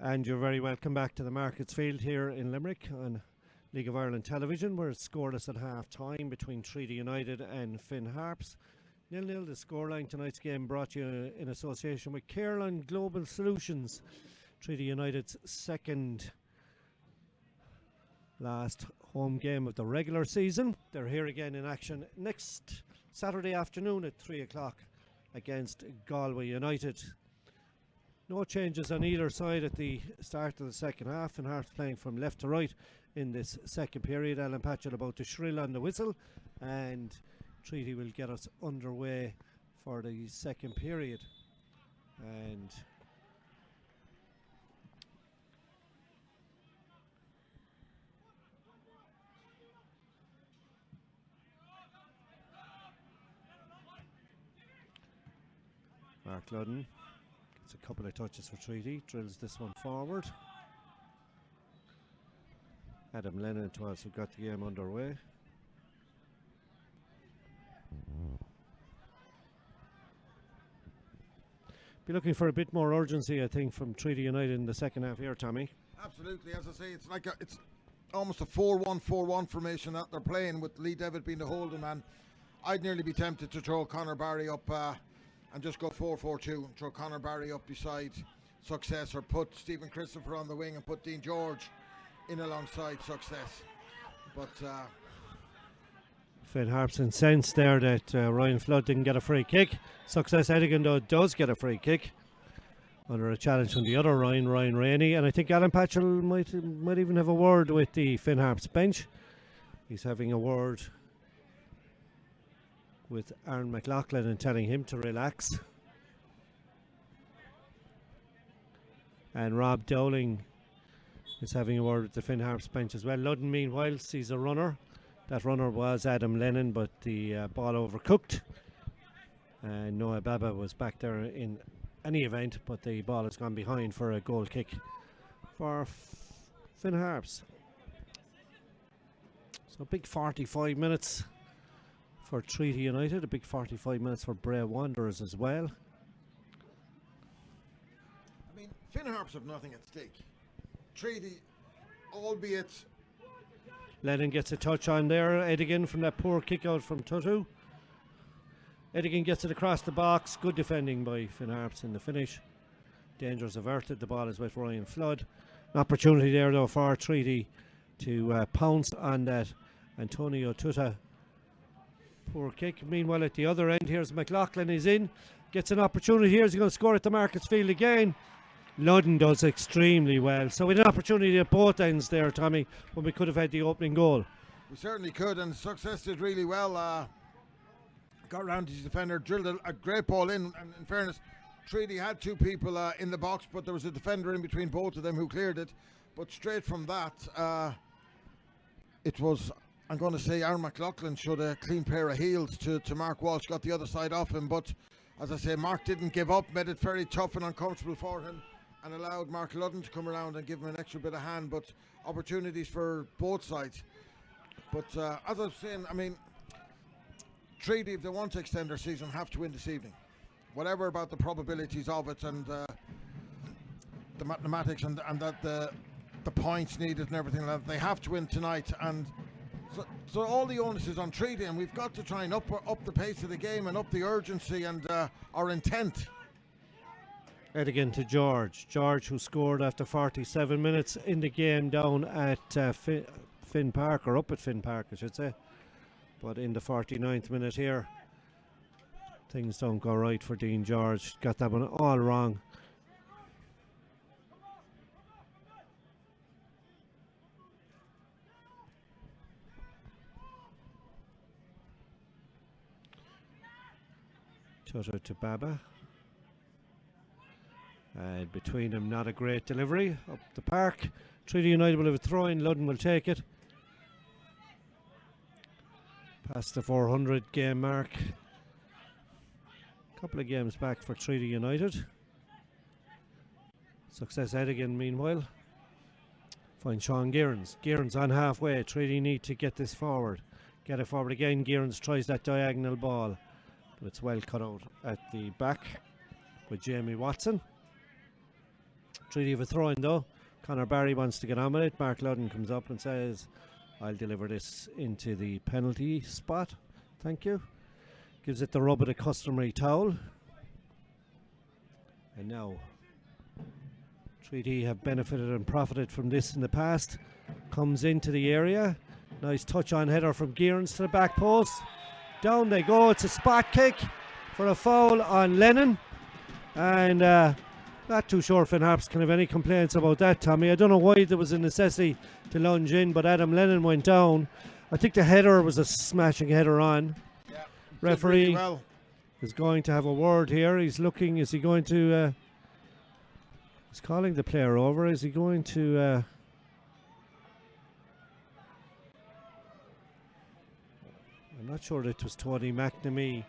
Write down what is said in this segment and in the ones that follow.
And you're very welcome back to the Markets Field here in Limerick on League of Ireland television, where it's scoreless at half time between Treaty United and Finn Harps. 0-0 the scoreline. Tonight's game brought to you in association with Caroline Global Solutions, Treaty United's second last home game of the regular season. They're here again in action next Saturday afternoon at 3 o'clock against Galway United. No changes on either side at the start of the second half, and Harps playing from left to right in this second period. Alan Patchell about to shrill on the whistle, and Treaty will get us underway for the second period. And Mark Ludden gets a couple of touches for Treaty, drills this one forward. Adam Lennon to also got the game underway. Be looking for a bit more urgency, I think, from Treaty United in the second half here, Tommy. Absolutely, as I say, it's like it's almost a 4-1-4-1 formation that they're playing, with Lee Devitt being the holding man. I'd nearly be tempted to throw Conor Barry up and just go 4-4-2 and throw Conor Barry up beside Success, or put Stephen Christopher on the wing and put Dean George in alongside Success. But Finn Harps incensed there that Ryan Flood didn't get a free kick. Success Edigan, though, does get a free kick under a challenge from the other Ryan Rainey, and I think Alan Patchell might even have a word with the Finn Harps bench. He's having a word with Aaron McLaughlin and telling him to relax. And Rob Dowling is having a word with the Finn Harps bench as well. Ludden, meanwhile, sees a runner. That runner was Adam Lennon, but the ball overcooked. And Noah Baba was back there in any event, but the ball has gone behind for a goal kick for Finn Harps. So big 45 minutes for Treaty United, a big 45 minutes for Bray Wanderers as well. I mean, Finn Harps have nothing at stake. Treaty, albeit... Lennon gets a touch on there. Edigan from that poor kick out from Tutu. Edigan gets it across the box. Good defending by Finn Harps in the finish. Dangers averted. The ball is with Ryan Flood. An opportunity there, though, for Treaty to pounce on that Antonio Tuta poor kick. Meanwhile, at the other end, here's McLaughlin. He's in. Gets an opportunity here. He's going to score at the Markets Field again. Ludden does extremely well. So we had an opportunity at both ends there, Tommy, when we could have had the opening goal. We certainly could, and Success did really well. Got around his defender, drilled a great ball in, and in fairness, Treaty had two people in the box, but there was a defender in between both of them who cleared it. But straight from that, it was, I'm going to say, Aaron McLaughlin showed a clean pair of heels to Mark Walsh, got the other side off him, but as I say, Mark didn't give up, made it very tough and uncomfortable for him, and allowed Mark Ludden to come around and give him an extra bit of hand. But opportunities for both sides. But as I was saying, I mean, Treaty, if they want to extend their season, have to win this evening. Whatever about the probabilities of it and the mathematics and that the points needed and everything like that, they have to win tonight. And so all the onus is on Treaty, and we've got to try and up the pace of the game and up the urgency and our intent. Edigan to George. George, who scored after 47 minutes in the game down at Finn Park, or up at Finn Park, I should say. But in the 49th minute here, things don't go right for Dean George. Got that one all wrong. Tutter to Baba. And between them, not a great delivery up the park. Treaty United will have a throw in. Ludden will take it. Past the 400 game mark. Couple of games back for Treaty United. Success Edigan, meanwhile. Find Sean Gearns. Gearns on halfway. Treaty need to get this forward. Get it forward again. Gearns tries that diagonal ball, but it's well cut out at the back with Jamie Watson. Treaty have a throw in though. Conor Barry wants to get on with it. Mark Ludden comes up and says, I'll deliver this into the penalty spot. Thank you. Gives it the rub of the customary towel. And now Treaty have benefited and profited from this in the past. Comes into the area. Nice touch on header from Gearns to the back post. Down they go. It's a spot kick for a foul on Lennon. And not too sure Finn Harps can have any complaints about that, Tommy. I don't know why there was a necessity to lunge in, but Adam Lennon went down. I think the header was a smashing header on. Yeah, referee really well. is going to have a word here. He's looking, is he going to he's calling the player over. Is he going to I'm not sure it was Tony McNamee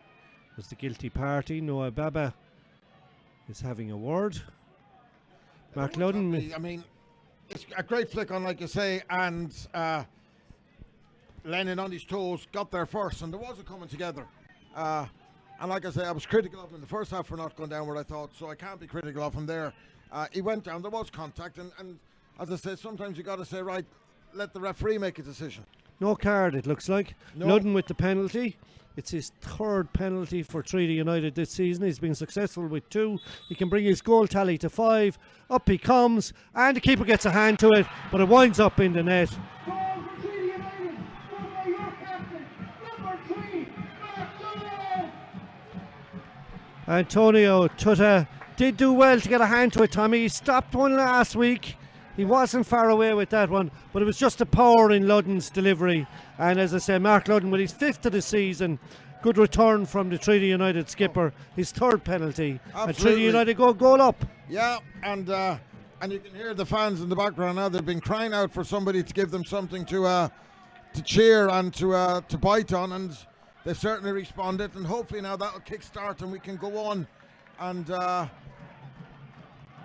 was the guilty party. Noah Baba is having a word. Mark Ludden. I mean, it's a great flick on, like you say, and Lennon on his toes got there first, and there was a coming together. And like I say, I was critical of him in the first half for not going down where I thought, so I can't be critical of him there. He went down, there was contact, and as I said, sometimes you got to say, right, let the referee make a decision. No card, it looks like. No. Ludden with the penalty. It's his third penalty for Treaty United this season. He's been successful with 2. He can bring his goal tally to 5. Up he comes, and the keeper gets a hand to it, but it winds up in the net. Antonio Tutta did do well to get a hand to it, Tommy. He stopped one last week. He wasn't far away with that one, but it was just the power in Ludden's delivery. And as I say, Mark Ludden with his 5th of the season. Good return from the Treaty United skipper. His 3rd penalty. Absolutely. And Treaty United go goal up. Yeah, and you can hear the fans in the background now. They've been crying out for somebody to give them something to cheer and to bite on, and they've certainly responded. And hopefully now that'll kick-start and we can go on and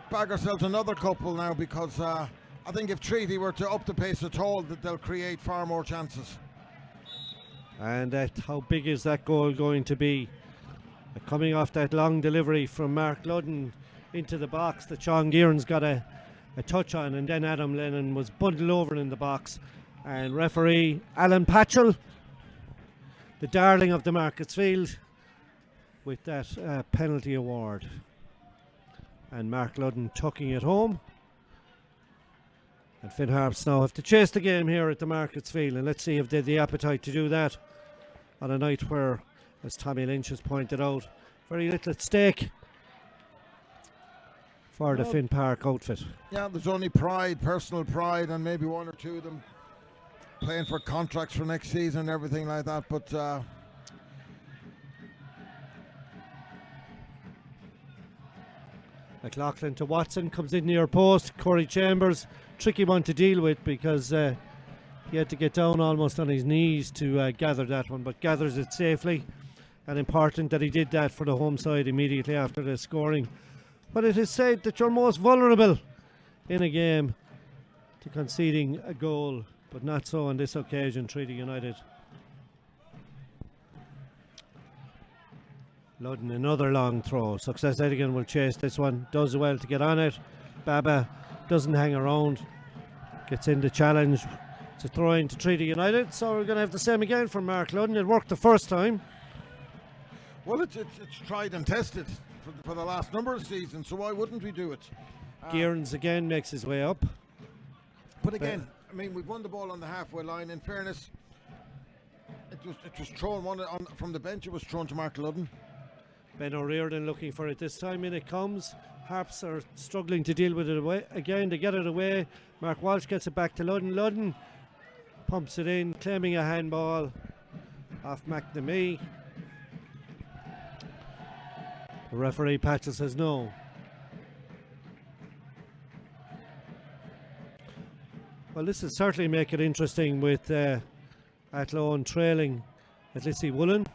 bag ourselves another couple now, because I think if Treaty were to up the pace at all, that they'll create far more chances. And how big is that goal going to be? Coming off that long delivery from Mark Ludden into the box that Sean Gearns got a touch on, and then Adam Lennon was bundled over in the box. And referee Alan Patchell, the darling of the Markets Field, with that penalty award. And Mark Ludden tucking it home. And Finn Harps now have to chase the game here at the Markets Field, and let's see if they have the appetite to do that on a night where, as Tommy Lynch has pointed out, very little at stake for the Finn Park outfit. Yeah, there's only pride, personal pride, and maybe 1 or 2 of them playing for contracts for next season and everything like that, but McLaughlin to Watson, comes in near post. Corey Chambers, tricky one to deal with because he had to get down almost on his knees to gather that one, but gathers it safely. And important that he did that for the home side immediately after the scoring. But it is said that you're most vulnerable in a game to conceding a goal, but not so on this occasion. Treaty United. Ludden, another long throw. Success Edigan will chase this one. Does well to get on it. Baba doesn't hang around. Gets in the challenge. It's a throw in to Treaty United. So we're going to have the same again from Mark Ludden. It worked the first time. Well, it's tried and tested for the last number of seasons, so why wouldn't we do it? Gearns again makes his way up. But again, I mean, we've won the ball on the halfway line. In fairness, it was thrown from the bench. It was thrown to Mark Ludden. Ben O'Riordan looking for it this time. In it comes. Harps are struggling to deal with it away. Again, they get it away. Mark Walsh gets it back to Ludden. Ludden pumps it in, claiming a handball off McNamee. The referee Patchell says no. Well, this will certainly make it interesting with Athlone trailing at Lissy Woolen.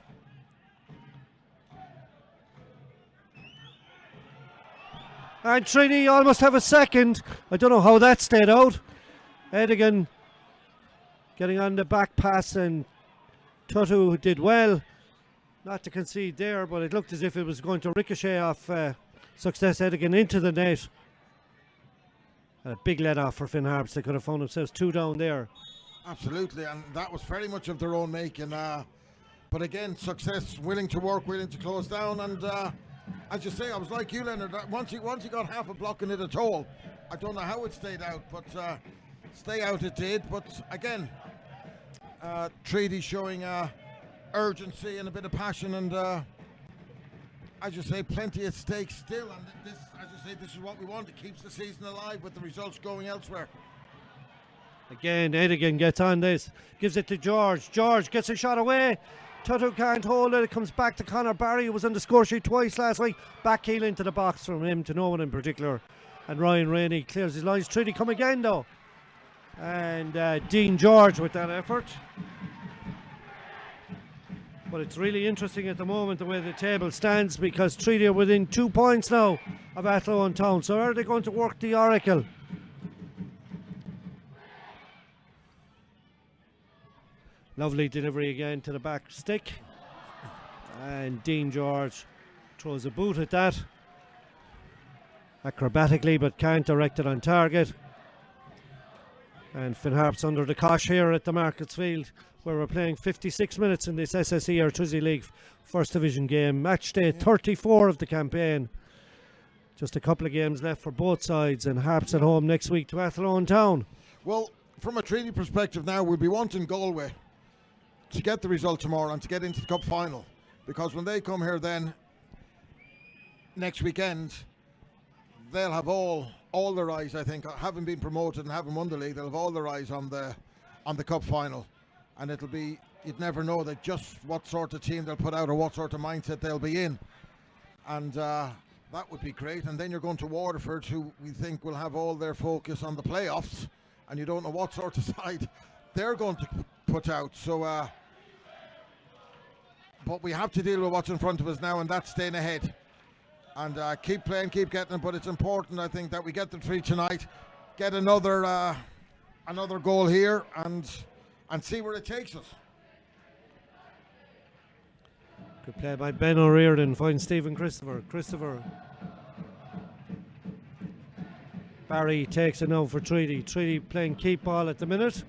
And Trini almost have a second. I don't know how that stayed out. Edigan getting on the back pass, and Tutu did well not to concede there, but it looked as if it was going to ricochet off Success Edigan into the net. A big let off for Finn Harps. They could have found themselves 2 down there. Absolutely, and that was very much of their own making. But again, success, willing to work, willing to close down, and as you say, I was like you, Leonard. Once you got half a block in it at all, I don't know how it stayed out, but stay out it did. But again, Treaty showing urgency and a bit of passion, and as you say, plenty at stake still. And this, as you say, this is what we want. It keeps the season alive with the results going elsewhere. Again, Edigan gets on this, gives it to George. George gets a shot away. Tutu can't hold it. It comes back to Conor Barry, who was on the score sheet twice last week. Back heel into the box from him to no one in particular. And Ryan Rainey clears his lines. Treaty come again though. And Dean George with that effort. But it's really interesting at the moment the way the table stands, because Treaty are within 2 points now of Athlone Town. So are they going to work the Oracle? Lovely delivery again to the back stick. And Dean George throws a boot at that. Acrobatically, but can't direct it on target. And Finn Harps under the cosh here at the Markets Field, where we're playing 56 minutes in this SSE Artusi League First Division game. Match day 34 of the campaign. Just a couple of games left for both sides, and Harps at home next week to Athlone Town. Well, from a Treaty perspective now, we'll be wanting Galway to get the result tomorrow and to get into the cup final, because when they come here then next weekend, they'll have all their eyes, I think, having been promoted and having won the league, they'll have all their eyes on the cup final, and it'll be, you'd never know that just what sort of team they'll put out or what sort of mindset they'll be in, and that would be great. And then you're going to Waterford, who we think will have all their focus on the playoffs, and you don't know what sort of side they're going to put out. So but we have to deal with what's in front of us now, and that's staying ahead. And keep playing, keep getting them. But it's important, I think, that we get the 3 tonight, get another goal here, and see where it takes us. Good play by Ben O'Riordan, finds Stephen Christopher. Barry takes it now for Treaty. Treaty playing keep ball at the minute.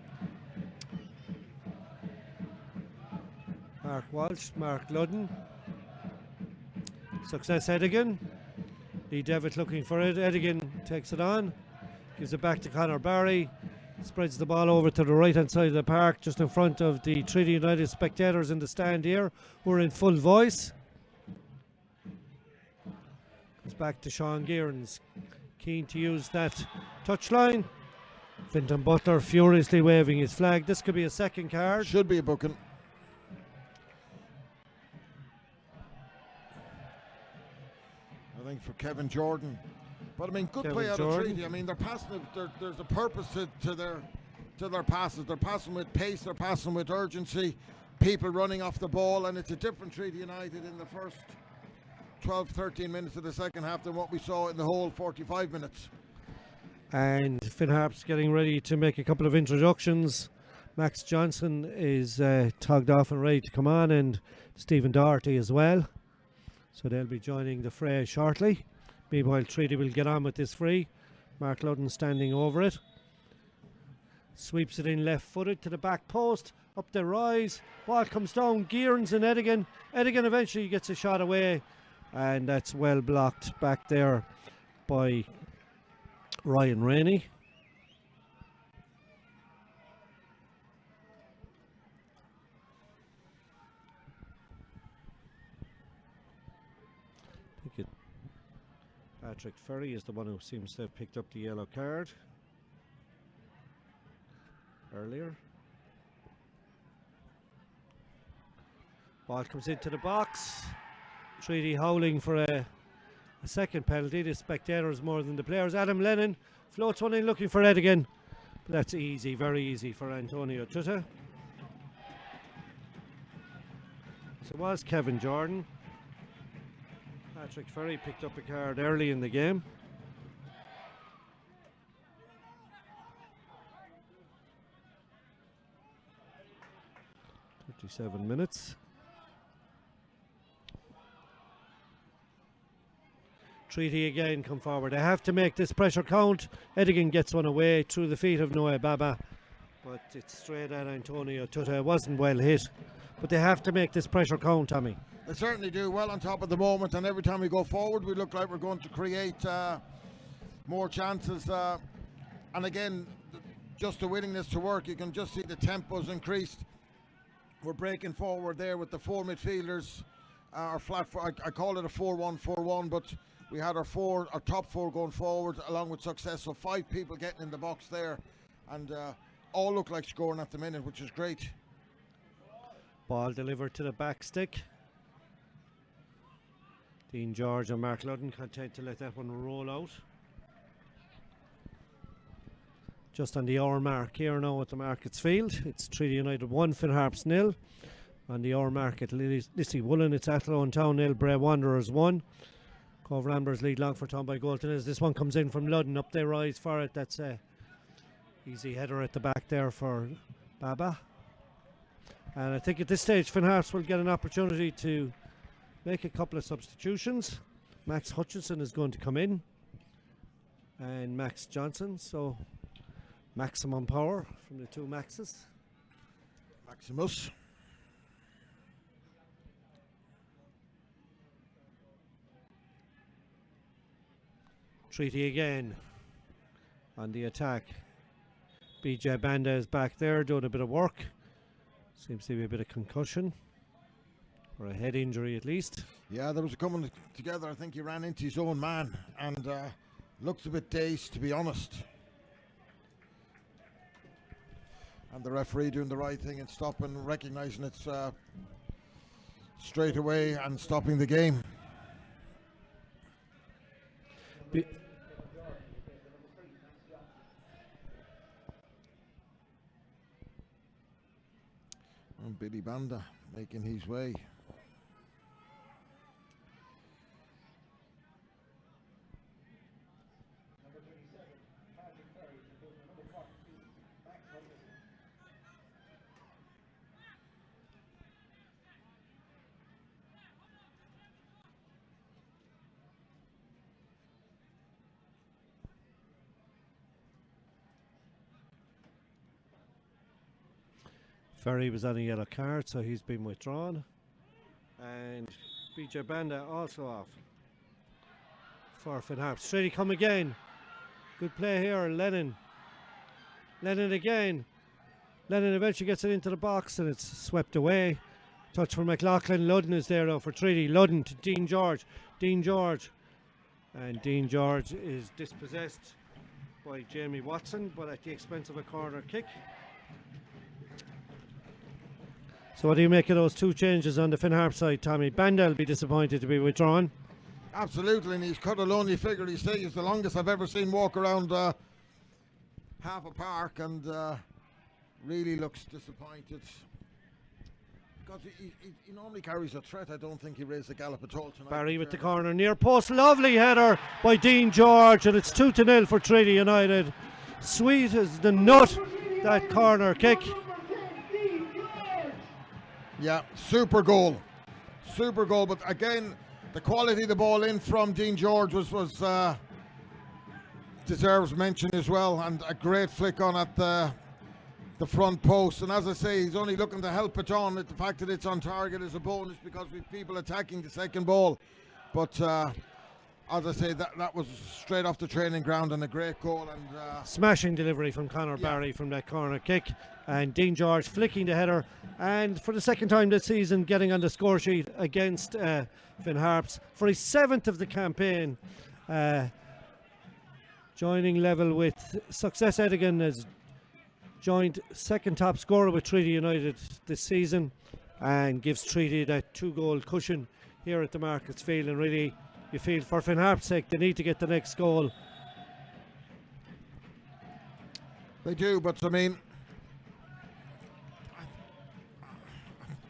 Mark Walsh, Mark Ludden. Success Edigan. Lee Devitt looking for it. Edigan takes it on. Gives it back to Conor Barry. Spreads the ball over to the right hand side of the park, just in front of the Treaty United spectators in the stand here, who are in full voice. Comes back to Sean Gearns. Keen to use that touchline. Fintan Butler furiously waving his flag. This could be a second card. Should be a booking. I think for Kevin Jordan. But I mean, good Kevin play out Jordan. of Treaty. I mean, they're passing. There's a purpose to their passes. They're passing with pace. They're passing with urgency. People running off the ball, and it's a different Treaty United in the first 12, 13 minutes of the second half than what we saw in the whole 45 minutes. And Finn Harps getting ready to make a couple of introductions. Max Johnson is togged off and ready to come on, and Stephen Doherty as well. So they'll be joining the fray shortly. Meanwhile, Treaty will get on with this free. Mark Ludden standing over it. Sweeps it in left footed to the back post. Up the rise. Ball comes down. Gearns and Edigan. Edigan eventually gets a shot away. And that's well blocked back there by Ryan Rainey. Patrick Ferry is the one who seems to have picked up the yellow card earlier. Ball comes into the box. Treaty howling for a second penalty. The spectators more than the players. Adam Lennon floats one in looking for Edigan. But that's easy, very easy for Antonio Tuta. So it was Kevin Jordan. Patrick Ferry picked up a card early in the game. "57 minutes. Treaty again come forward. They have to make this pressure count. Edigan gets one away through the feet of Noah Baba, but it's straight at Antonio Tuta. It wasn't well hit, but they have to make this pressure count, Tommy. They certainly do. Well on top at the moment, and every time we go forward we look like we're going to create more chances, and again just the willingness to work. You can just see the tempo's increased. We're breaking forward there with the 4 midfielders, our flat I call it a 4-1-4-1, but we had our top 4 going forward along with success, so 5 people getting in the box there, and all look like scoring at the minute, which is great. Ball delivered to the back stick. Dean George and Mark Ludden content to let that one roll out. Just on the hour mark here now at the Markets Field. It's Treaty United 1, Finn Harps 0. On the hour mark at Lissy Woolen, it's Athlone Town 0, Bray Wanderers 1. Cove Ramblers lead Longford Town by goal. As this one comes in from Ludden, up they rise for it. That's a easy header at the back there for Baba. And I think at this stage Finn Harps will get an opportunity to make a couple of substitutions. Max Hutchinson is going to come in, and Max Johnson, so maximum power from the 2 Maxes. Maximus. Treaty again on the attack. BJ Banda is back there doing a bit of work. Seems to be a bit of concussion, or a head injury at least. Yeah, there was a coming together. I think he ran into his own man and looks a bit dazed, to be honest. And the referee doing the right thing and stopping, recognising it's straight away and stopping the game. And Billy Banda making his way. Ferry was on a yellow card, so he's been withdrawn. And BJ Banda also off for Finn Harps. Straight he come again. Good play here, Lennon. Lennon again. Lennon eventually gets it into the box and it's swept away. Touch for McLaughlin. Ludden is there now for Treaty. Ludden to Dean George. Dean George. And Dean George is dispossessed by Jamie Watson, but at the expense of a corner kick. So what do you make of those 2 changes on the Finn Harps side, Tommy? Banda will be disappointed to be withdrawn. Absolutely, and he's cut a lonely figure. He says he's the longest I've ever seen walk around half a park, and really looks disappointed. Because he normally carries a threat. I don't think he raised the gallop at all tonight. Barry with the corner, near post. Lovely header by Dean George, and it's 2-0 for Treaty United. Sweet as the nut, that corner kick. Yeah, super goal, but again, the quality of the ball in from Dean George was deserves mention as well, and a great flick on at the front post. And as I say, he's only looking to help it on. The fact that it's on target is a bonus because we've people attacking the second ball. But as I say, that was straight off the training ground and a great goal. And smashing delivery from Conor Barry from that corner kick. And Dean George flicking the header, and for the second time this season getting on the score sheet against Finn Harps for his 7th of the campaign, joining level with Success Edigan as joint second top scorer with Treaty United this season, and gives Treaty that 2-goal cushion here at the Markets Field. And really, you feel for Finn Harps' sake they need to get the next goal. They do, but I mean,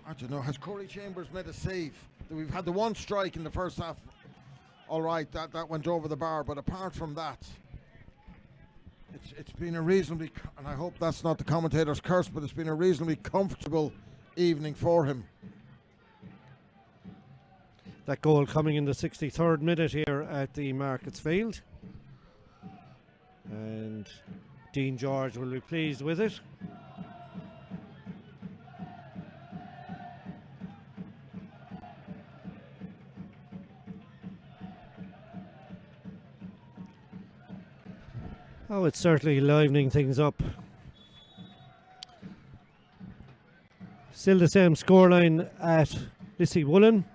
I don't know, has Corey Chambers made a save? We've had the one strike in the first half, all right, that went over the bar, but apart from that, it's been a reasonably, and I hope that's not the commentator's curse, but it's been a reasonably comfortable evening for him. That goal coming in the 63rd minute here at the Markets Field. And Dean George will be pleased with it. Oh, it's certainly livening things up. Still the same scoreline at Lissy Woolen.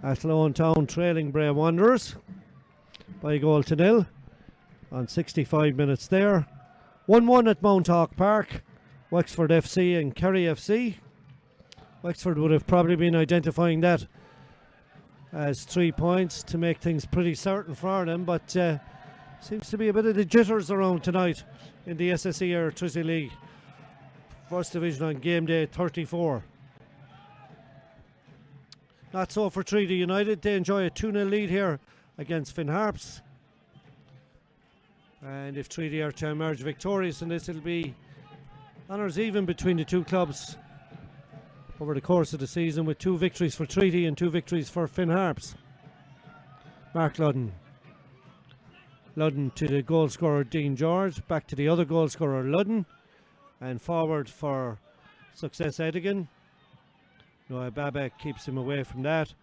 Athlone Town trailing Bray Wanderers by a goal to nil on 65 minutes there. 1-1 at Mount Hawk Park, Wexford FC and Kerry FC. Wexford would have probably been identifying that as 3 points to make things pretty certain for them, but seems to be a bit of the jitters around tonight in the SSE Electricity League. First Division on game day 34. Not so for Treaty United. They enjoy a 2-0 lead here against Finn Harps. And if Treaty are to emerge victorious in this, it'll be honours even between the two clubs over the course of the season, with 2 victories for Treaty and 2 victories for Finn Harps. Mark Ludden. Ludden to the goal scorer Dean George. Back to the other goal scorer Ludden. And forward for Success Edigan. Noah Baba keeps him away from that.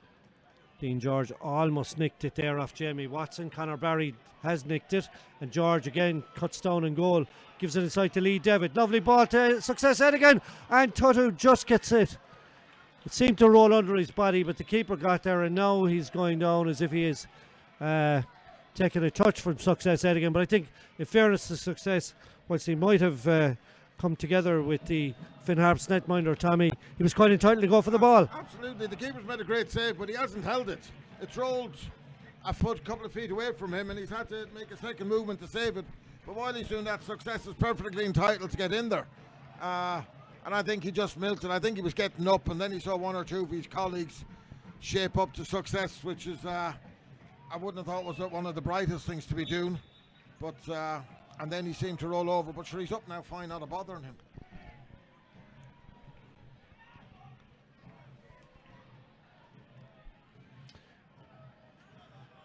Dean George almost nicked it there off Jamie Watson. Conor Barry has nicked it, and George again cuts down and goal, gives it inside to Lee Devitt. Lovely ball to Success Edigan, and Tutu just gets it. It seemed to roll under his body, but the keeper got there, and now he's going down as if he is taking a touch from Success Edigan. But I think, in fairness to Success, whilst he might have come together with the Finn Harps netminder Tommy, he was quite entitled to go for the ball. Absolutely, the keeper's made a great save, but he hasn't held it. It's rolled a couple of feet away from him, and he's had to make a second movement to save it. But while he's doing that, Success is perfectly entitled to get in there. And I think he just milked it. I think he was getting up, and then he saw 1 or 2 of his colleagues shape up to success, which is, I wouldn't have thought was one of the brightest things to be doing. But and then he seemed to roll over, but sure, he's up now fine, not a bother on him.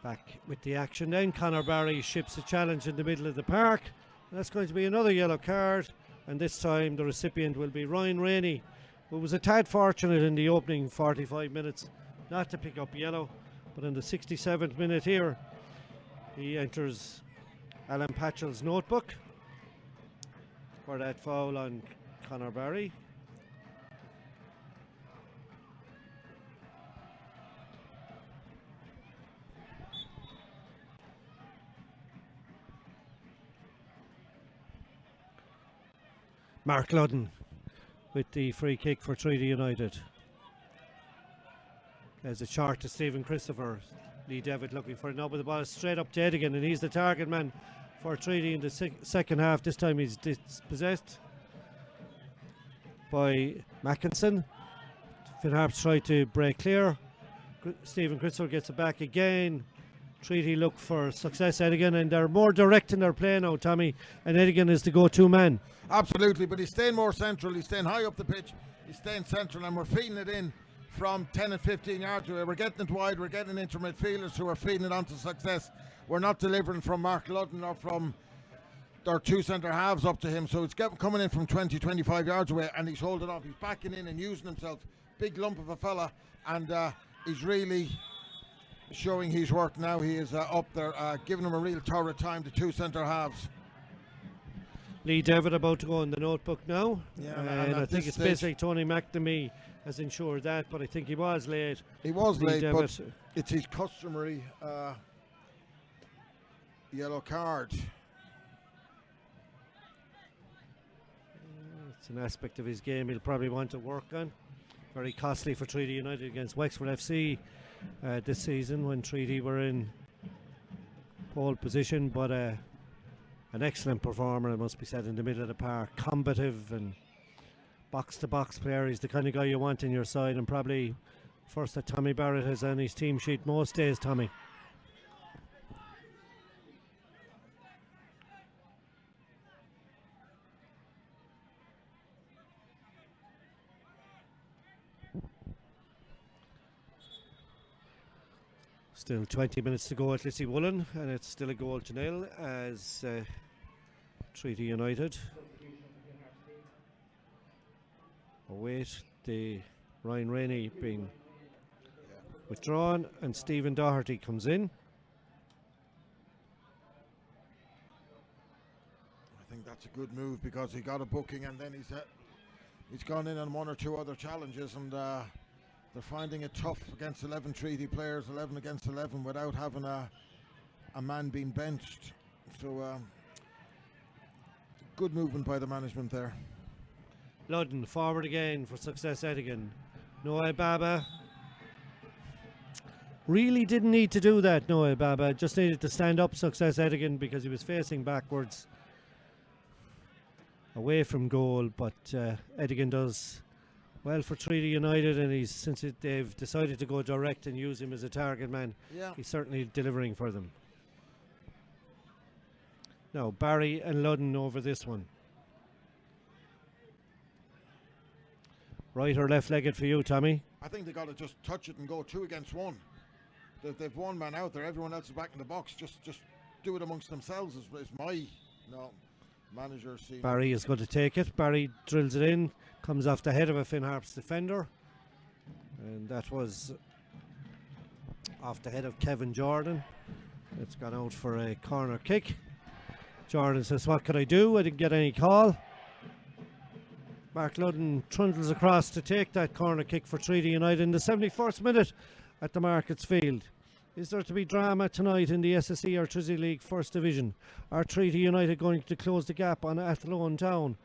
Back with the action then. Conor Barry ships a challenge in the middle of the park. And that's going to be another yellow card, and this time the recipient will be Ryan Rainey, who was a tad fortunate in the opening 45 minutes not to pick up yellow, but in the 67th minute here he enters Alan Patchell's notebook for that foul on Conor Barry. Mark Ludden with the free kick for Treaty United. There's a shot to Stephen Christopher. Lee Devitt looking for it now, but the ball is straight up to Edigan, and he's the target man for Treaty in the second half. This time he's dispossessed by Mackinson. Finn Harps tried to break clear. Stephen Christopher gets it back again. Treaty look for Success Edigan, and they're more direct in their play now, Tommy, and Edigan is the go-to man. Absolutely, but he's staying more central, he's staying high up the pitch, he's staying central, and we're feeding it in from 10 and 15 yards away. We're getting it wide, we're getting into midfielders who are feeding it onto Success. We're not delivering from Mark Ludden or from our 2 centre halves up to him, so it's coming in from 20, 25 yards away, and he's holding off, he's backing in and using himself. Big lump of a fella, and he's really showing his work now. He is up there, giving him a real torrid time, the 2 centre halves. Lee Devitt about to go in the notebook now. Yeah, and I think it's basically Tony McNamee has ensured that, but I think he was late. He was Lee late, Devitt. but it's his customary yellow card. It's an aspect of his game he'll probably want to work on. Very costly for Treaty United against Wexford FC this season, when Treaty were in pole position, but an excellent performer, it must be said, in the middle of the park. Combative and box-to-box player. He's the kind of guy you want in your side, and probably first that Tommy Barrett has on his team sheet most days, Tommy. Still 20 minutes to go at Lissy Woolen, and it's still a goal to nil as Treaty United await the Ryan Rainey being withdrawn, and Stephen Doherty comes in. I think that's a good move because he got a booking and then he's gone in on one or two other challenges, and they're finding it tough against 11 Treaty players, 11 against 11, without having a man being benched. So good movement by the management there. Ludden forward again for Success Edigan. Noah Baba really didn't need to do that. Noah Baba just needed to stand up Success Edigan because he was facing backwards away from goal, but Edigan does well for Treaty United, and since they've decided to go direct and use him as a target man, he's certainly delivering for them. Now Barry and Ludden over this one. Right or left legged for you, Tommy? I think they got to just touch it and go 2 against 1. They've one man out there, everyone else is back in the box. Just do it amongst themselves is my manager. Barry is going to take it. Barry drills it in, comes off the head of a Finn Harps defender, and that was off the head of Kevin Jordan. It's gone out for a corner kick. Jordan says, "What could I do? I didn't get any call." Mark Ludden trundles across to take that corner kick for Treaty United in the 71st minute at the Markets Field. Is there to be drama tonight in the SSE or Trizzy League First Division? Are Treaty United going to close the gap on Athlone Town?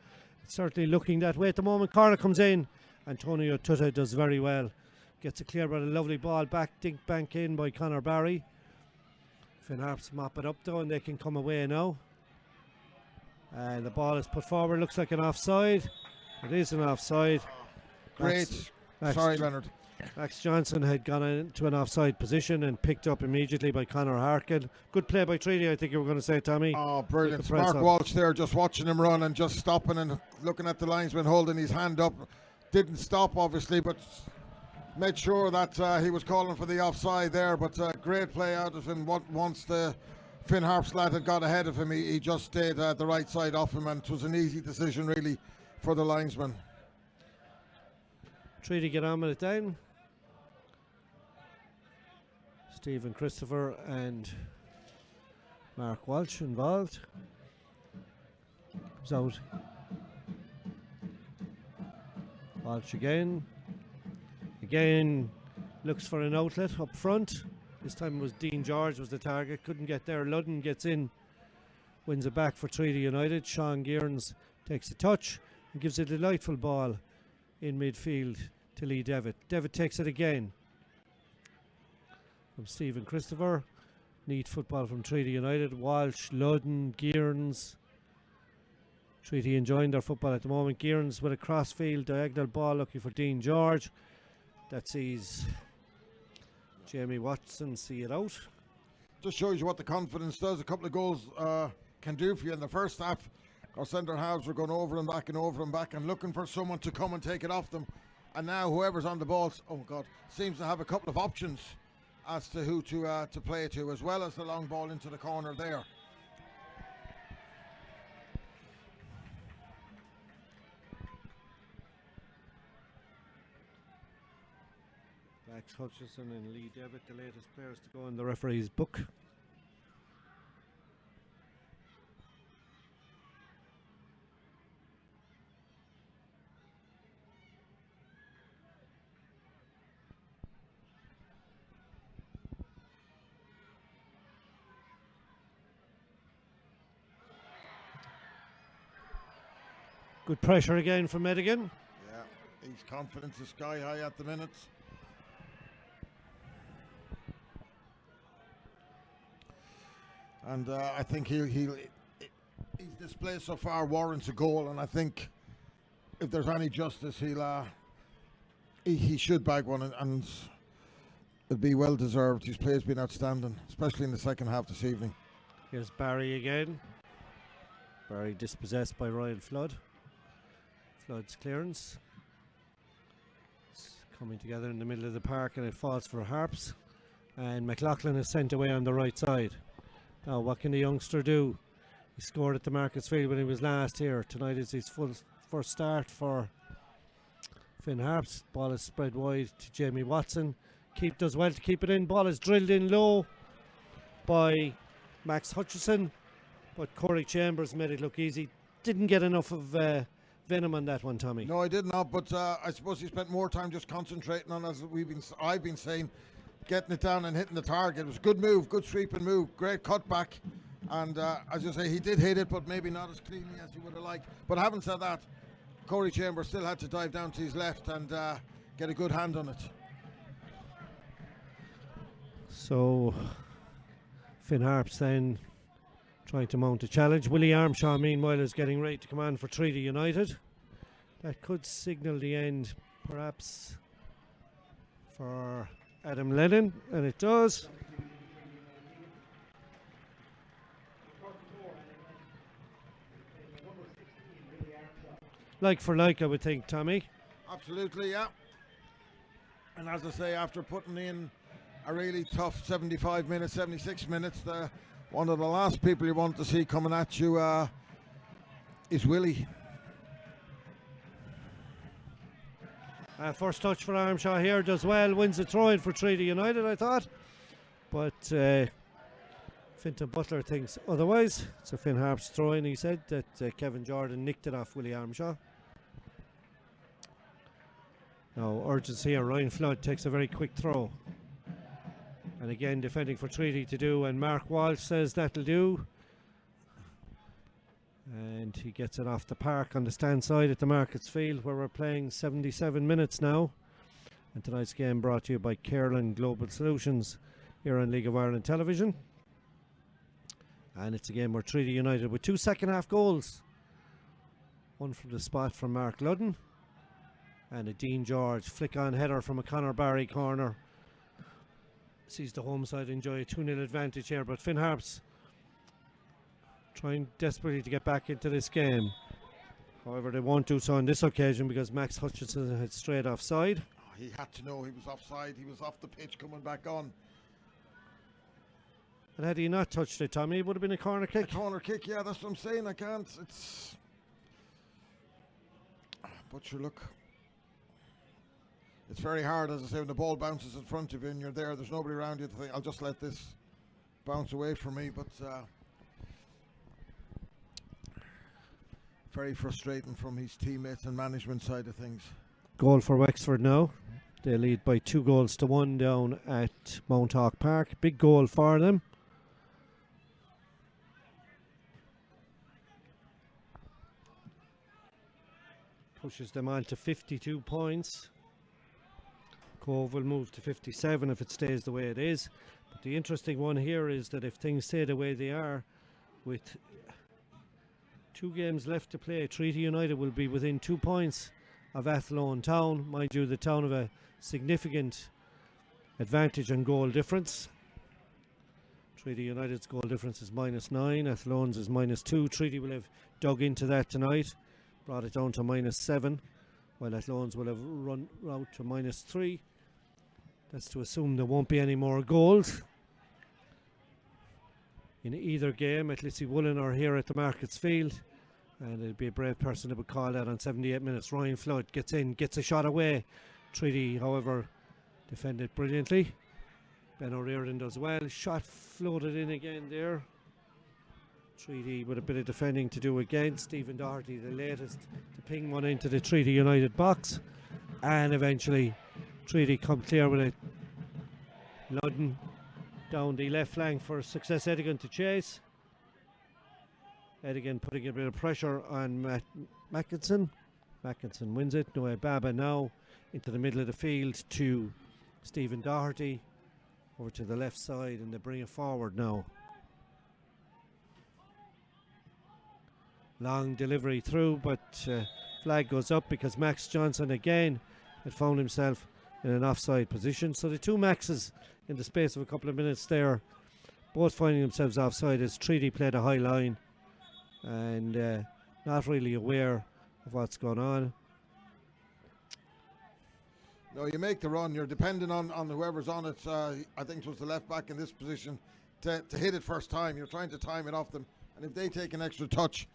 It's certainly looking that way at the moment. Corner comes in. Antonio Tuta does very well. Gets it clear by a lovely ball back, dinked back in by Conor Barry. Finn Harps mop it up though, and they can come away now. And the ball is put forward. Looks like an offside. It is an offside. Great. Sorry, Leonard. Max Johnson had gone into an offside position and picked up immediately by Conor Harkin. Good play by Treaty, I think you were going to say, Tommy. Oh, brilliant. Mark Walsh there just watching him run and just stopping and looking at the linesman holding his hand up. Didn't stop, obviously, but made sure that he was calling for the offside there. But great play out of him. Once the Finn Harps lad had got ahead of him, he just stayed the right side off him, and it was an easy decision, really, for the linesman. Treaty get on with it down. Stephen Christopher and Mark Walsh involved. Comes out. Walsh again. Again looks for an outlet up front. This time it was Dean George was the target. Couldn't get there. Ludden gets in. Wins it back for Treaty United. Sean Gearns takes a touch and gives a delightful ball in midfield to Lee Devitt. Devitt takes it again from Stephen Christopher. Neat football from Treaty United. Walsh, Ludden, Gearns. Treaty enjoying their football at the moment. Gearns with a crossfield diagonal ball looking for Dean George. That sees Jamie Watson see it out. Just shows you what the confidence does. A couple of goals can do for you in the first half. Our centre halves were going over and back and looking for someone to come and take it off them. And now whoever's on the ball, seems to have a couple of options as to who to play to, as well as the long ball into the corner there. Max Hutchison and Lee Devitt, the latest players to go in the referee's book. Good pressure again from Edigan. Yeah, his confidence is sky high at the minute. And I think his display so far warrants a goal, and I think if there's any justice, he should bag one, and it'd be well deserved. His play has been outstanding, especially in the second half this evening. Here's Barry again. Barry dispossessed by Ryan Flood. Flood's clearance. It's coming together in the middle of the park, and it falls for Harps. And McLaughlin is sent away on the right side. Now what can the youngster do? He scored at the Markets Field when he was last here. Tonight is his first start for Finn Harps. Ball is spread wide to Jamie Watson. Does well to keep it in. Ball is drilled in low by Max Hutchison, but Corey Chambers made it look easy. Didn't get enough of venom on that one, Tommy. No, I did not, but I suppose he spent more time just concentrating on, as I've been saying, getting it down and hitting the target. It was a good move, good sweeping move, great cutback. And as you say, he did hit it, but maybe not as cleanly as he would have liked. But having said that, Corey Chambers still had to dive down to his left and get a good hand on it. So Finn Harps then trying to mount a challenge. Willie Armshaw meanwhile is getting ready to come on for Treaty United. That could signal the end perhaps for Adam Lennon, and it does. Like for like, I would think, Tommy. Absolutely, yeah. And as I say, after putting in a really tough 75 minutes, 76 minutes, one of the last people you want to see coming at you is Willie. First touch for Armshaw here, does well, wins the throw-in for Treaty United, I thought. But Fintan Butler thinks otherwise. It's a Finn Harps throw-in. He said that Kevin Jordan nicked it off Willie Armshaw. Now urgency here, Ryan Flood takes a very quick throw. And again defending for Treaty to do, and Mark Walsh says that'll do. And he gets it off the park on the stand side at the Markets Field, where we're playing 77 minutes now. And tonight's game brought to you by Caroline Global Solutions here on League of Ireland Television. And it's a game where Treaty United with 2 second half goals. One from the spot from Mark Ludden, and a Dean George flick on header from a Conor Barry corner. Sees the home side enjoy a 2-0 advantage here, but Finn Harps trying desperately to get back into this game. However, they won't do so on this occasion because Max Hutchinson had straight offside. Oh, he had to know he was offside. He was off the pitch coming back on. And had he not touched it, Tommy, it would have been a corner kick. A corner kick, yeah, that's what I'm saying. I can't. It's. But sure, look. It's very hard, as I say, when the ball bounces in front of you and you're there, there's nobody around you to think, I'll just let this bounce away from me. But very frustrating from his teammates and management side of things. Goal for Wexford now. They lead by 2-1 down at Mount Hawk Park. Big goal for them. Pushes them on to 52 points. Cove will move to 57 if it stays the way it is. But the interesting one here is that if things stay the way they are, with 2 games left to play, Treaty United will be within 2 points of Athlone Town. Mind you, the Town have a significant advantage on goal difference. Treaty United's goal difference is -9, Athlone's is -2. Treaty will have dug into that tonight, brought it down to -7, while Athlone's will have run out to -3. That's to assume there won't be any more goals in either game. At least Woolen are here at the Markets Field, and it'd be a brave person that would call that on 78 minutes. Ryan Flood gets in, gets a shot away. Treaty, however, defended brilliantly. Ben O'Riordan does well. Shot floated in again there. Treaty with a bit of defending to do again. Stephen Doherty, the latest, to ping one into the Treaty United box, and eventually Treaty come clear with it. Ludden down the left flank for Success Edigan to chase. Edigan putting a bit of pressure on Mackinson. Mackinson wins it. Noah Baba now into the middle of the field to Stephen Doherty. Over to the left side, and they bring it forward now. Long delivery through, but flag goes up because Max Johnson again had found himself in an offside position. So the two Maxes in the space of a couple of minutes there, both finding themselves offside as Treaty played a high line and not really aware of what's going on. No, you make the run. You're depending on whoever's on it. I think it was the left back in this position to hit it first time. You're trying to time it off them, and if they take an extra touch,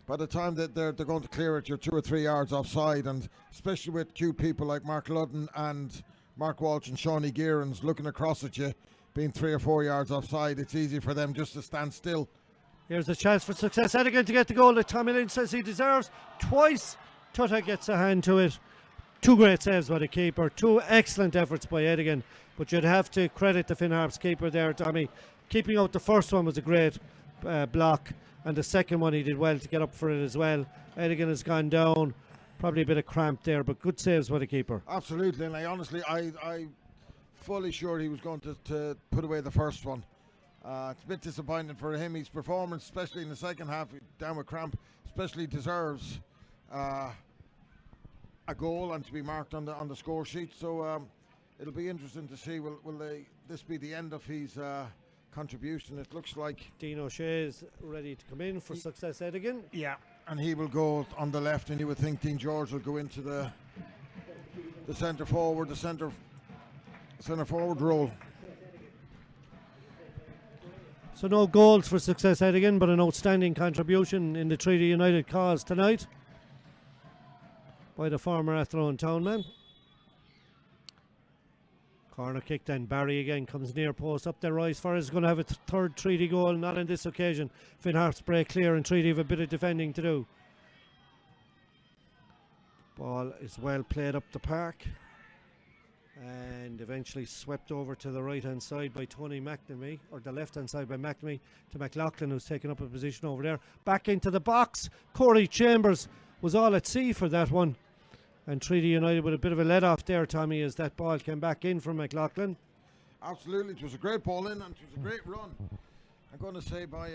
by the time that they're going to clear it, you're 2 or 3 yards offside. And especially with cute people like Mark Ludden and Mark Walsh and Shawnee Gearans looking across at you, being 3 or 4 yards offside, it's easy for them just to stand still. Here's a chance for success. Edigan to get the goal that Tommy Lynch says he deserves. Twice Tutta gets a hand to it. 2 great saves by the keeper. 2 excellent efforts by Edigan. But you'd have to credit the Finn Harps keeper there, Tommy. Keeping out the first one was a great block. And the second one he did well to get up for it as well. Edigan has gone down. Probably a bit of cramp there, but good saves by the keeper. Absolutely. And I fully sure he was going to put away the first one. It's a bit disappointing for him. His performance, especially in the second half, down with cramp, especially deserves a goal and to be marked on the score sheet. So it'll be interesting to see will this be the end of his contribution. It looks like Dean O'Shea is ready to come in for success. Edigan. Yeah, and he will go on the left, and you would think Dean George will go into the centre forward, the centre forward role. So no goals for success Edigan, but an outstanding contribution in the Treaty United cause tonight by the former Athlone town man. Corner kick then. Barry again comes near post up there. Rice for is going to have a third Treaty goal, not on this occasion. Finn Harps break clear and Treaty have a bit of defending to do. Ball is well played up the park and eventually swept over to the right hand side by Tony McNamee, or the left hand side by McNamee to McLaughlin, who's taken up a position over there. Back into the box. Corey Chambers was all at sea for that one. And Treaty United with a bit of a let off there, Tommy, as that ball came back in from McLaughlin. Absolutely, it was a great ball in and it was a great run. I'm going to say by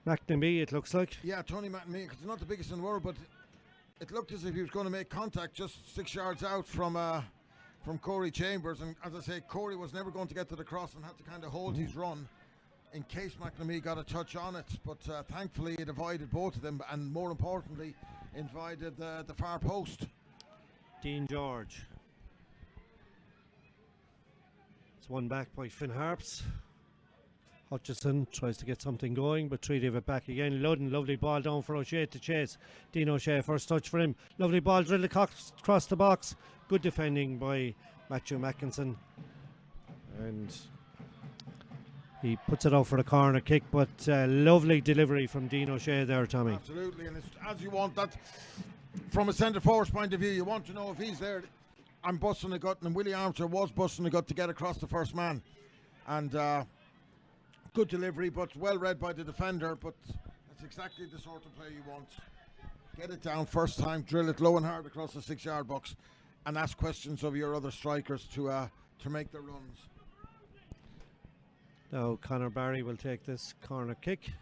McNamee, it looks like. Yeah, Tony McNamee, because he's not the biggest in the world, but it looked as if he was going to make contact just 6 yards out from Corey Chambers. And as I say, Corey was never going to get to the cross and had to kind of hold his run in case McNamee got a touch on it. But thankfully it avoided both of them, and more importantly, invited the far post. Dean George. It's won back by Finn Harps. Hutchison tries to get something going, but Treaty have it back again. Ludden, lovely ball down for O'Shea to chase. Dean O'Shea, first touch for him. Lovely ball drilled across the box. Good defending by Matthew Mackinson. And he puts it out for the corner kick, but lovely delivery from Dean O'Shea there, Tommy. Absolutely, and it's as you want that. From a centre forward's point of view, you want to know if he's there. I'm busting the gut, and Willie Armstrong was busting the gut to get across the first man. And good delivery, but well read by the defender. But that's exactly the sort of play you want. Get it down first time, drill it low and hard across the 6 yard box, and ask questions of your other strikers to make the runs. Now Conor Barry will take this corner kick.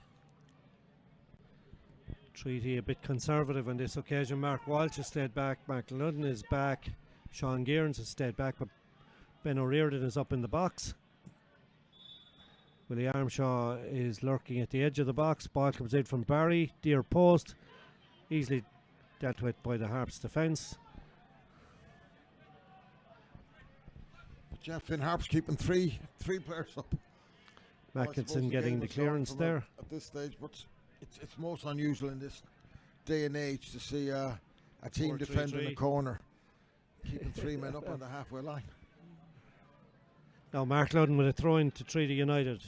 Treaty a bit conservative on this occasion. Mark Walsh has stayed back. Mark Ludden is back. Sean Gearns has stayed back, but Ben O'Riordan is up in the box. Willie Armshaw is lurking at the edge of the box. Ball comes in from Barry. Dear post. Easily dealt with by the Harps defence. Jeff Finn Harps keeping three players up. Mackinson getting the clearance there at this stage, but it's most unusual in this day and age to see a team defending a corner keeping 3 men up on the halfway line. Now Mark Ludden with a throw in to Treaty United.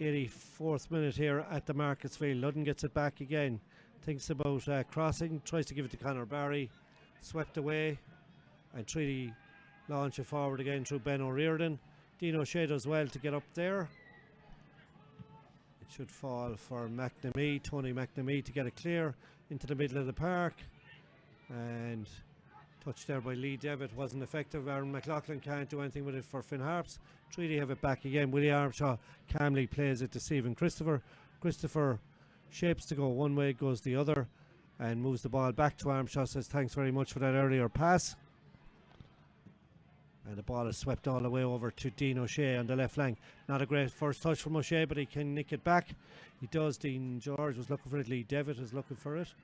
84th minute here at the Markets Field. Ludden gets it back again. Thinks about crossing, tries to give it to Conor Barry. Swept away, and Treaty launch it forward again through Ben O'Riordan. Dean O'Shea does well to get up there. It should fall for McNamee, Tony McNamee, to get it clear into the middle of the park. And touch there by Lee Devitt wasn't effective. Aaron McLaughlin can't do anything with it for Finn Harps. Treaty have it back again. Willie Armshaw calmly plays it to Stephen Christopher. Christopher shapes to go one way, goes the other, and moves the ball back to Armshaw. Says thanks very much for that earlier pass. And the ball is swept all the way over to Dean O'Shea on the left flank. Not a great first touch from O'Shea, but he can nick it back. He does. Dean George was looking for it. Lee Devitt is looking for it.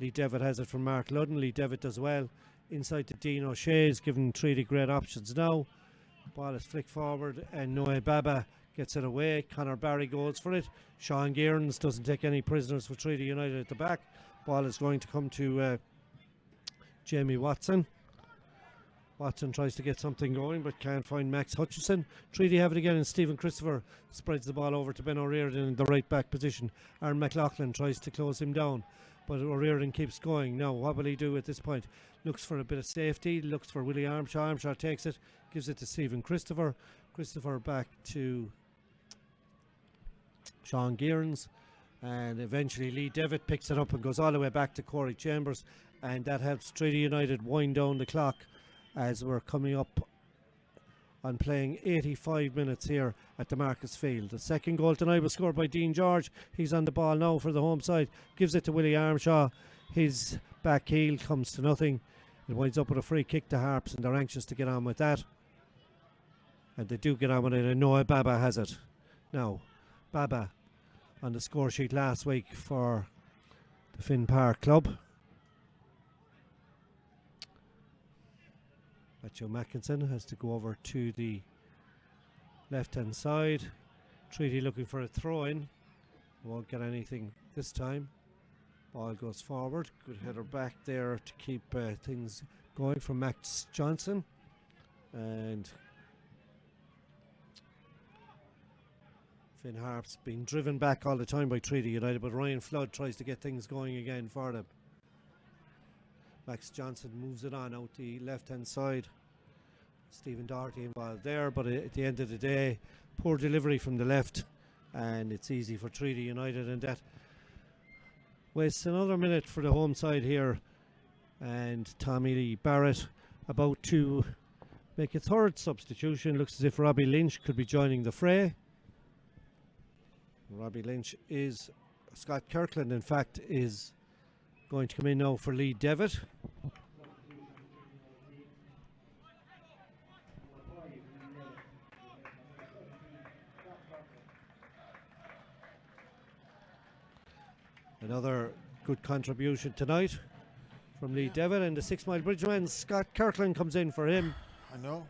Lee Devitt has it from Mark Ludden. Lee Devitt does well. inside to Dean O'Shea, is giving Treaty great options now. Ball is flicked forward and Noe Baba gets it away. Conor Barry goes for it. Sean Gearns doesn't take any prisoners for Treaty United at the back. Ball is going to come to Jamie Watson. Watson tries to get something going but can't find Max Hutchison. Treaty have it again and Stephen Christopher spreads the ball over to Ben O'Riordan in the right back position. Aaron McLaughlin tries to close him down, but O'Riordan keeps going. Now what will he do at this point? Looks for a bit of safety, looks for Willie Armshaw. Armshaw takes it, gives it to Stephen Christopher. Christopher back to Sean Gearns, and eventually Lee Devitt picks it up and goes all the way back to Corey Chambers, and that helps Treaty United wind down the clock as we're coming up on playing 85 minutes here at the Marcus Field. The second goal tonight was scored by Dean George. He's on the ball now for the home side, gives it to Willie Armshaw. His back heel comes to nothing. It winds up with a free kick to Harps, and they're anxious to get on with that, and they do get on with it, and Noah Baba has it. Now Baba on the score sheet last week for the Finn Park club. Matthew Mackinson has to go over to the left hand side. Treaty looking for a throw in. Won't get anything this time. Ball goes forward. Good header back there to keep things going from Max Johnson. And Finn Harps being driven back all the time by Treaty United, but Ryan Flood tries to get things going again for them. Max Johnson moves it on out the left hand side. Stephen Doherty involved there, but at the end of the day, poor delivery from the left, and it's easy for Treaty United, and that wastes another minute for the home side here. And Tommy Barrett about to make a third substitution. Looks as if Robbie Lynch could be joining the fray. Robbie Lynch is Scott Kirkland, in fact, is going to come in now for Lee Devitt. Another good contribution tonight from Lee Devitt, and the 6 Mile Bridge man Scott Kirkland comes in for him. I know.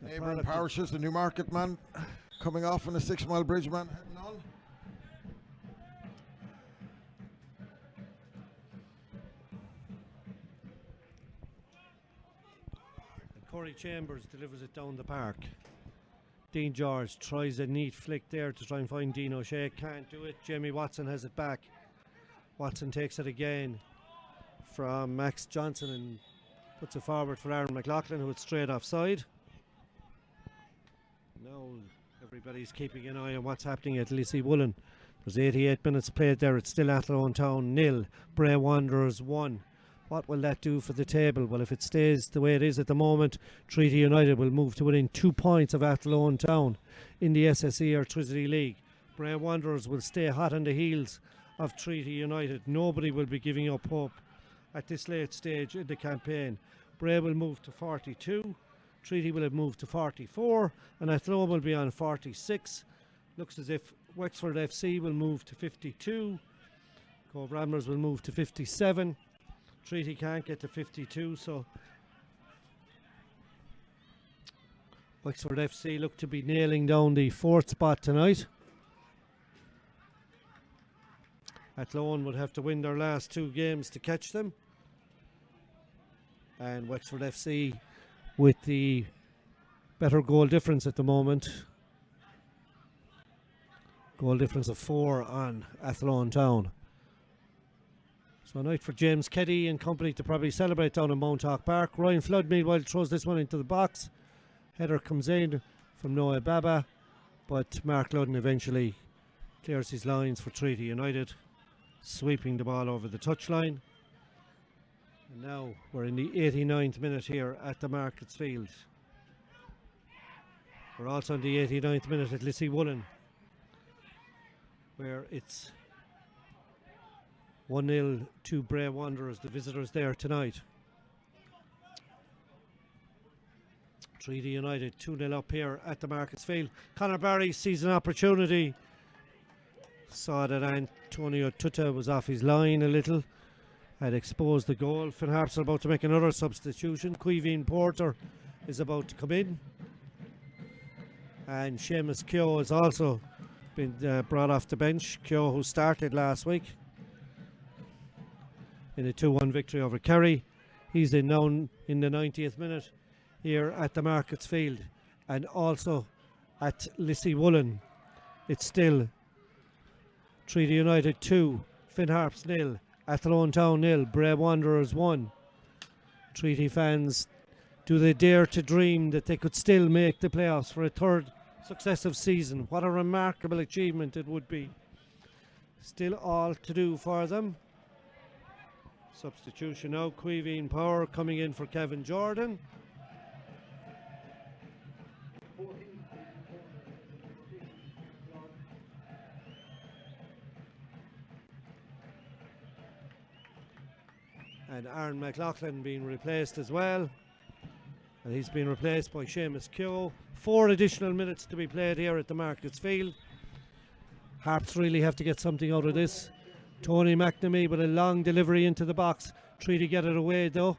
Neighbouring parishes, the Newmarket man coming off on the 6 Mile Bridge man heading on. Corey Chambers delivers it down the park. Dean George tries a neat flick there to try and find Dean O'Shea, can't do it. Jamie Watson has it back. Watson takes it again from Max Johnson and puts it forward for Aaron McLaughlin, who is straight offside. Now everybody's keeping an eye on what's happening at Lissy Woolen. There's 88 minutes played there. It's still Athlone Town 0, Bray Wanderers 1. What will that do for the table? Well, if it stays the way it is at the moment, Treaty United will move to within 2 points of Athlone Town in the SSE or Trinity League. Bray Wanderers will stay hot on the heels of Treaty United. Nobody will be giving up hope at this late stage in the campaign. Bray will move to 42, Treaty will have moved to 44, and Athlone will be on 46. Looks as if Wexford FC will move to 52, Cove Ramblers will move to 57. Treaty can't get to 52, so Wexford FC look to be nailing down the 4th spot tonight. Athlone would have to win their last 2 games to catch them, and Wexford FC with the better goal difference at the moment. Goal difference of 4 on Athlone Town. So a night for James Keddy and company to probably celebrate down in Montauk Park. Ryan Flood meanwhile throws this one into the box. Header comes in from Noah Baba, but Mark Ludden eventually clears his lines for Treaty United, sweeping the ball over the touchline. And now we're in the 89th minute here at the Markets Field. We're also in the 89th minute at Lissy Woolen, where it's 1-0 to Bray Wanderers, the visitors there tonight. Treaty United 2-0 up here at the Markets Field. Conor Barry sees an opportunity. Saw that Antonio Tutta was off his line a little had exposed the goal. Finn Harps are about to make another substitution. Caoimhín Porter is about to come in. And Seamus Keogh has also been brought off the bench. Keogh, who started last week in a 2-1 victory over Kerry. He's in now in the 90th minute here at the Markets Field. And also at Lissy Woolen. It's still Treaty United 2, Finn Harps 0, Athlone Town 0, Bray Wanderers 1. Treaty fans, do they dare to dream that they could still make the playoffs for a third successive season? What a remarkable achievement it would be. Still all to do for them. Substitution now, Caoimhín Power coming in for Kevin Jordan. And Aaron McLaughlin being replaced as well. And he's been replaced by Seamus Keogh. 4 additional minutes to be played here at the Markets Field. Harps really have to get something out of this. Tony McNamee with a long delivery into the box. Treaty get it away though.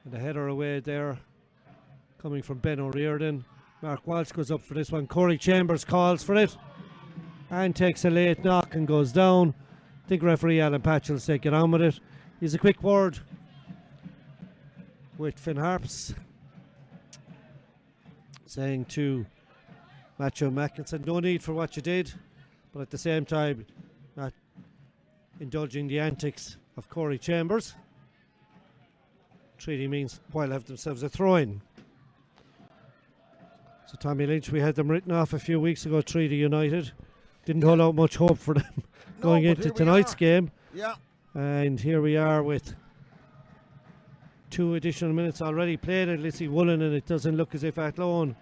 And the header away there coming from Ben O'Riordan. Mark Walsh goes up for this one. Corey Chambers calls for it and takes a late knock and goes down. I think referee Alan Patch will say get on with it. He's a quick word with Finn Harps, saying to Matthew Mackinson, no need for what you did, but at the same time not indulging the antics of Corey Chambers. Treaty means while have themselves a throw-in. So Tommy Lynch, we had them written off a few weeks ago, Treaty United. Didn't hold out much hope for them going into tonight's game. Yeah. And here we are with 2 additional minutes already played at Lissy Woolen, and it doesn't look as if Athlone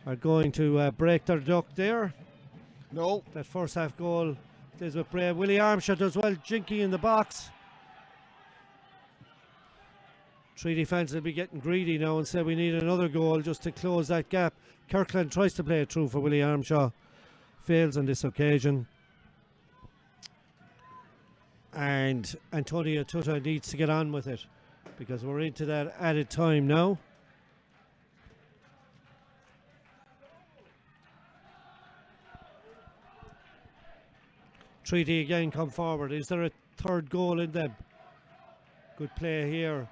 are going to break their duck there. No. That first half goal is with Bray. Willie Armstrong does well, jinky in the box. Treaty fans will be getting greedy now and say we need another goal just to close that gap. Kirkland tries to play it through for Willie Armstrong. Fails on this occasion. And Antonio Tuta needs to get on with it because we're into that added time now. Treaty again come forward. Is there a third goal in them? Good play here.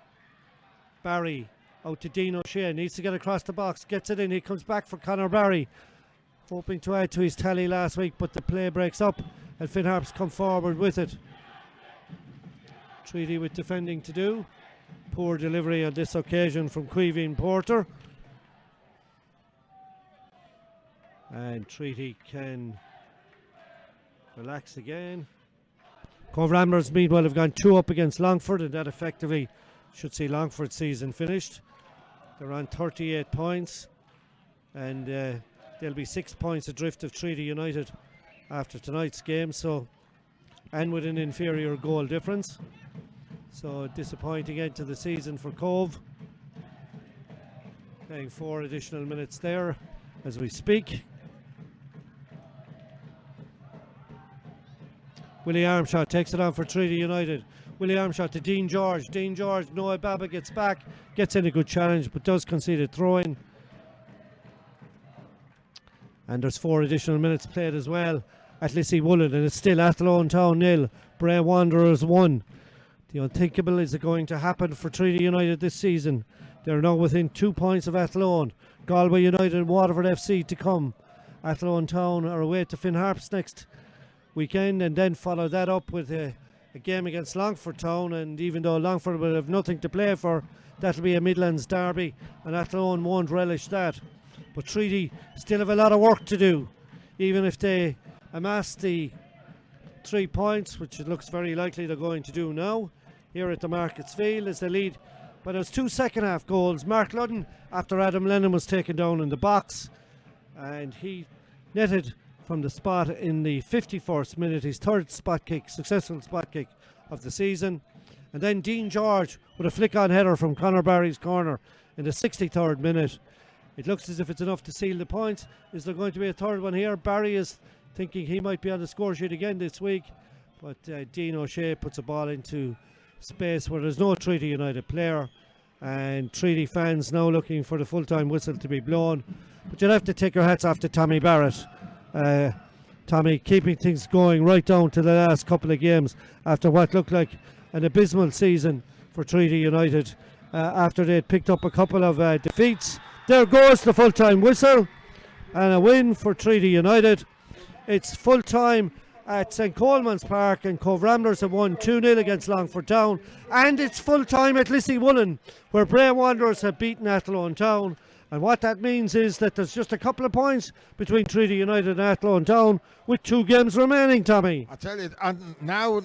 Barry out to Dean O'Shea. Needs to get across the box. Gets it in. He comes back for Conor Barry. Hoping to add to his tally last week, but the play breaks up and Finn Harps come forward with it. Treaty with defending to do. Poor delivery on this occasion from Caoimhín Porter. And Treaty can relax again. Cove Ramblers meanwhile have gone 2 up against Longford, and that effectively should see Longford's season finished. They're on 38 points and they'll be 6 points adrift of Treaty United after tonight's game, so, and with an inferior goal difference. So disappointing end to the season for Cove. Playing 4 additional minutes there as we speak. Willie Armstrong takes it on for Treaty United. Willie Armstrong to Dean George. Dean George, Noah Baba gets back, gets in a good challenge, but does concede a throw-in. And there's 4 additional minutes played as well at Lissy Woolen, and it's still Athlone Town 0, Bray Wanderers 1. The unthinkable is going to happen for Treaty United this season. They're now within 2 points of Athlone. Galway United and Waterford FC to come. Athlone Town are away to Finn Harps next weekend, and then follow that up with a game against Longford Town. And even though Longford will have nothing to play for, that'll be a Midlands derby, and Athlone won't relish that. But Treaty still have a lot of work to do, even if they amass the 3 points, which it looks very likely they're going to do now, here at the Markets Field as they lead. But there's 2 second half goals. Mark Ludden, after Adam Lennon was taken down in the box, and he netted from the spot in the 51st minute, his 3rd spot kick, successful spot kick of the season. And then Dean George with a flick on header from Conor Barry's corner in the 63rd minute. It looks as if it's enough to seal the points. Is there going to be a third one here? Barry is thinking he might be on the score sheet again this week, but Dean O'Shea puts a ball into space where there's no Treaty United player, and Treaty fans now looking for the full-time whistle to be blown. But you'll have to take your hats off to Tommy Barrett. Tommy keeping things going right down to the last couple of games after what looked like an abysmal season for Treaty United after they'd picked up a couple of defeats. There goes the full-time whistle and a win for Treaty United. It's full-time at St Coleman's Park, and Cove Ramblers have won 2-0 against Longford Town, and it's full-time at Lissy-Woolen, where Bray Wanderers have beaten Athlone Town. And what that means is that there's just a couple of points between Treaty United and Athlone Town with 2 games remaining, Tommy. I tell you, and now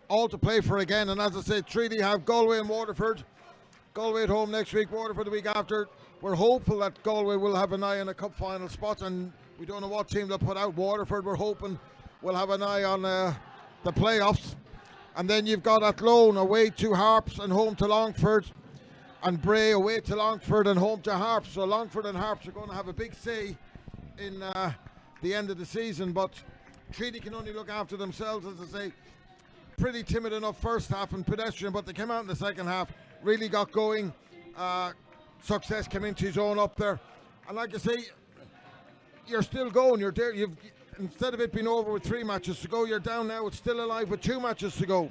all to play for again. And as I said, Treaty have Galway and Waterford. Galway at home next week, Waterford the week after. We're hopeful that Galway will have an eye on a cup final spot, and we don't know what team they'll put out. Waterford, we're hoping, will have an eye on the playoffs. And then you've got Athlone away to Harps and home to Longford, and Bray away to Longford and home to Harps. So Longford and Harps are going to have a big say in the end of the season, but Treaty can only look after themselves. As I say, pretty timid enough first half and pedestrian, but they came out in the second half, really got going. Success came into his own up there, and like I say, you're still going. You're there. You've, instead of it being over with 3 matches to go, you're down now. It's still alive with 2 matches to go.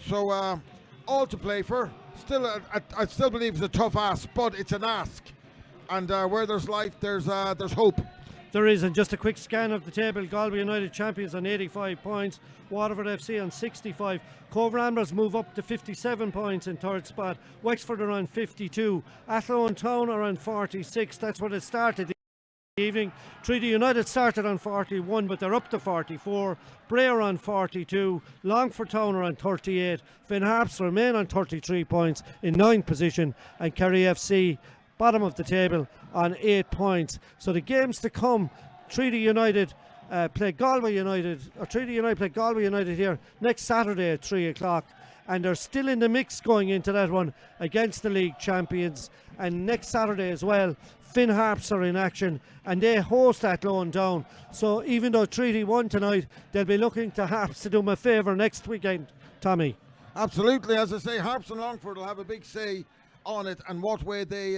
So all to play for. Still, I still believe it's a tough ask, but it's an ask. And where there's life, there's hope. There is, and just a quick scan of the table. Galway United champions on 85 points, Waterford FC on 65. Cove Ramblers move up to 57 points in third spot. Wexford are on 52. Athlone Town are on 46. That's where it started the evening. Treaty United started on 41, but they're up to 44. Bray are on 42. Longford Town are on 38. Finn Harps remain on 33 points in 9th position, and Kerry FC bottom of the table on 8 points. So the games to come, Treaty United play Galway United, or Treaty United play Galway United here next Saturday at 3 o'clock, and they're still in the mix going into that one against the league champions. And next Saturday as well, Finn Harps are in action, and they host Athlone Town. So even though Treaty won tonight, they'll be looking to Harps to do them a favour next weekend, Tommy. Absolutely. As I say, Harps and Longford will have a big say on it and what way they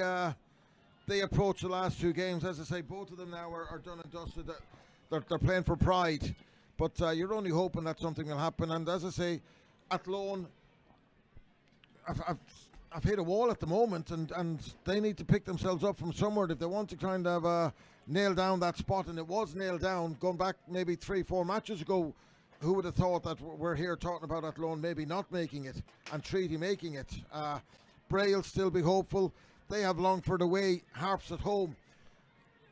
approach the last 2 games. As I say, both of them now are done and dusted. They're playing for pride, but you're only hoping that something will happen. And as I say, Athlone, I've hit a wall at the moment, and they need to pick themselves up from somewhere if they want to kind of nail down that spot. And it was nailed down going back maybe 3-4 matches ago. Who would have thought that we're here talking about Athlone maybe not making it and Treaty making it? Bray will still be hopeful. They have Longford away, Harps at home.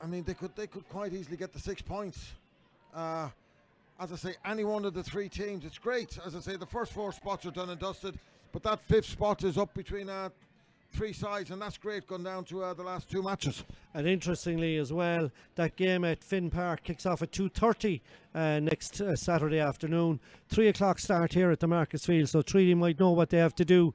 I mean, they could quite easily get the 6 points. As I say, any one of the 3 teams, it's great. As I say, the first 4 spots are done and dusted, but that 5th spot is up between 3 sides, and that's great going down to the last 2 matches. And interestingly as well, that game at Finn Park kicks off at 2:30 next Saturday afternoon. 3 o'clock start here at the Marcus Field, so Treaty might know what they have to do